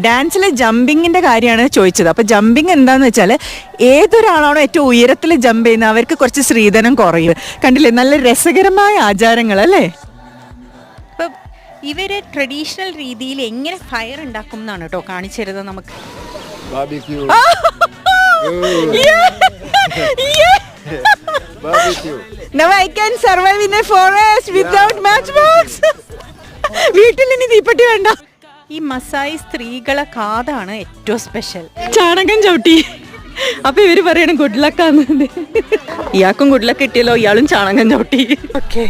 ഡാൻസിലെ ജമ്പിങ്ങിന്റെ കാര്യമാണ് ചോദിച്ചത്. അപ്പൊ ജമ്പിങ് എന്താന്ന് വെച്ചാല് ഏതൊരാളാണോ ഏറ്റവും ഉയരത്തിൽ ജമ്പ് ചെയ്യുന്നത് അവർക്ക് കുറച്ച് സ്ത്രീധനം കുറയും. കണ്ടില്ലേ, നല്ല രസകരമായ ആചാരങ്ങൾ അല്ലേ. ഇപ്പം ഇവര് ട്രഡീഷണൽ രീതിയിൽ എങ്ങനെ ഫയർ ഉണ്ടാക്കും എന്നാണ് കേട്ടോ കാണിച്ചു തരുന്നത് നമുക്ക്. Now I can survive in a forest without matchbox. വീട്ടിൽ ഇനി തീപ്പെട്ടി വേണ്ട. ഈ മസായി സ്ത്രീകളെ കാതാണ് ഏറ്റവും സ്പെഷ്യൽ. ചാണകം ചവിട്ടി. അപ്പൊ ഇവര് പറയണം ഗുഡ് ലക്ക് ആണ്. ഇയാൾക്കും ഗുഡ് ലക്ക് കിട്ടിയല്ലോ, ഇയാളും ചാണകം ചവിട്ടി. ഓക്കെ.